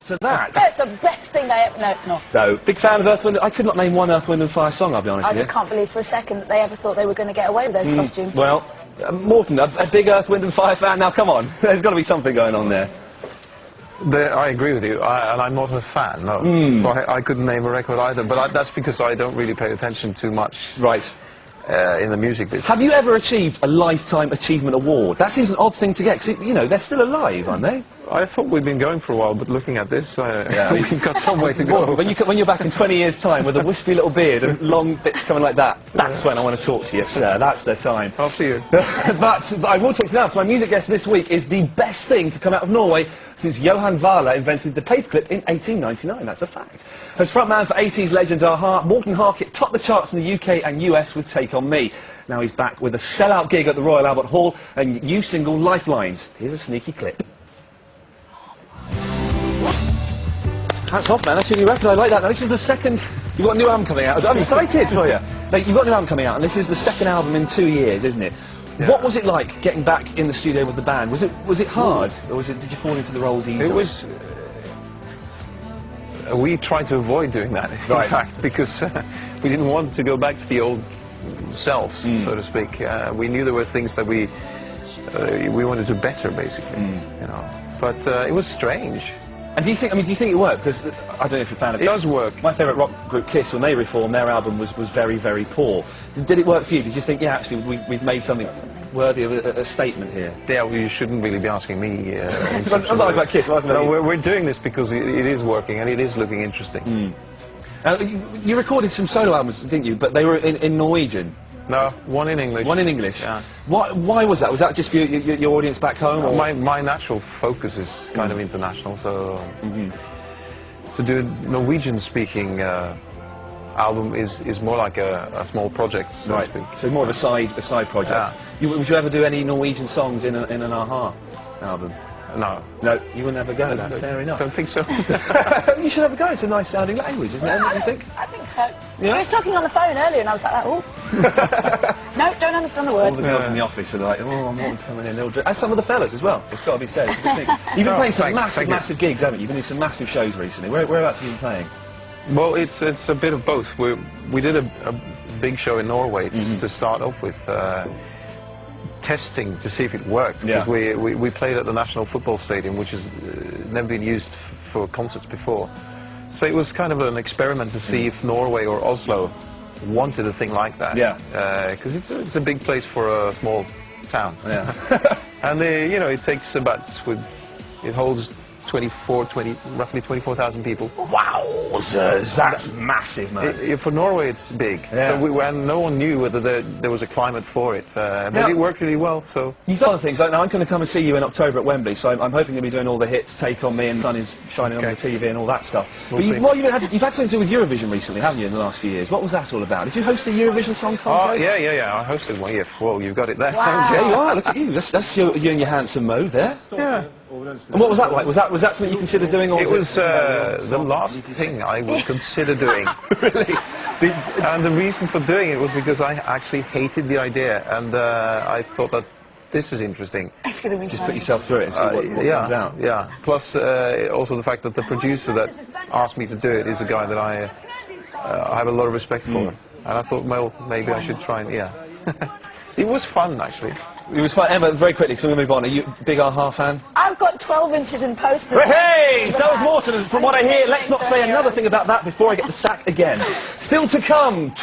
to that. That's the best thing they ever... No, it's not. So, big fan of Earth, Wind... I could not name one Earth, Wind and Fire song, I'll be honest with you. I just can't believe for a second that they ever thought they were going to get away with those costumes. Well, Morten, a big Earth, Wind and Fire fan, now come on. There's got to be something going on there. I agree with you, and I'm not a fan, no. So I couldn't name a record either, but that's because I don't really pay attention too much. Right. In the music business. Have you ever achieved a Lifetime Achievement Award? That seems an odd thing to get, because, you know, they're still alive, aren't they? I thought we'd been going for a while, but looking at this, we've got some way to go. When you're back in 20 years' time with a wispy little beard and long bits coming like that, that's when I want to talk to you, sir. That's the time. After you. But I will talk to you now. My music guest this week is the best thing to come out of Norway since Johan Wahler invented the paperclip in 1899. That's a fact. As frontman for 80s legends a-ha, Morten Harket topped the charts in the UK and US with Take On Me. Now he's back with a sellout gig at the Royal Albert Hall and new single Lifelines. Here's a sneaky clip. Hats off, man. That's your new record. I like that. Now, this is the second... You've got a new album coming out. I'm excited for you. Now, you've got a new album coming out, and this is the second album in 2 years, isn't it? Yeah. What was it like getting back in the studio with the band? Was it hard, or did you fall into the roles easily? It was... we tried to avoid doing that, in fact, because we didn't want to go back to the old selves, so to speak. We knew there were things that we wanted to better, basically, you know. But it was strange. And do you think it worked? Because I don't know if you're a fan of it. It does work. My favourite rock group, Kiss, when they reformed, their album was very, very poor. Did it work for you? Did you think, yeah, actually, we've made something worthy of a statement here? Yeah, well, you shouldn't really be asking me. I'm not asking about Kiss. We're doing this because it is working and it is looking interesting. You recorded some solo albums, didn't you? But they were in Norwegian. No, one in English. One in English. Yeah. Why was that? Was that just for your audience back home? Or? My natural focus is kind of international, so to do a Norwegian-speaking album is more like a small project, so to speak. So more of a side project. Yeah. Would you ever do any Norwegian songs in an a-ha album? No. No, you would never go. No, fair enough. Don't think so. You should have a go. It's a nice sounding language, isn't it? Don't you think? I think so. Yeah? I was talking on the phone earlier and I was like, oh. No, don't understand the word. All the girls in the office are like, oh, Morten's coming in. And some of the fellas as well. It's got to be said. It's a good thing. You've been playing some massive gigs, haven't you? You've been doing some massive shows recently. Whereabouts have you been playing? Well, it's a bit of both. We did a big show in Norway to start off with. Testing to see if it worked, because we played at the National Football Stadium, which has never been used for concerts before. So it was kind of an experiment to see if Norway or Oslo wanted a thing like that. Yeah. Because it's a big place for a small town. Yeah. And you know, it takes about it holds roughly 24,000 people. Wow, that's massive, man. For Norway, it's big. Yeah. So and no one knew whether there was a climate for it, but it worked really well. So you've done things. Like, now I'm going to come and see you in October at Wembley, so I'm hoping you'll be doing all the hits, Take On Me, and Sun is Shining on the TV, and all that stuff. But you've had something to do with Eurovision recently, haven't you? In the last few years, what was that all about? Did you host a Eurovision Song Contest? Yeah. I hosted one. Well, you've got it there. Wow. Yeah, you are. Look at you. That's you in your handsome mode there. Yeah. And what was that like? Was that something you considered doing? Or it was the last thing I would consider doing. Really? And the reason for doing it was because I actually hated the idea, and I thought that this is interesting. Just put yourself through it and see what comes out. Yeah. Plus, also the fact that the producer that asked me to do it is a guy that I have a lot of respect for, and I thought, well, maybe I should try and It was fun, actually. It was fun. Emma, very quickly, because I'm going to move on. Are you a big a-ha fan? I've got 12 inches in posters. Hey! So is Morten. From what I hear, let's not say another thing about that before I get the sack again. Still to come.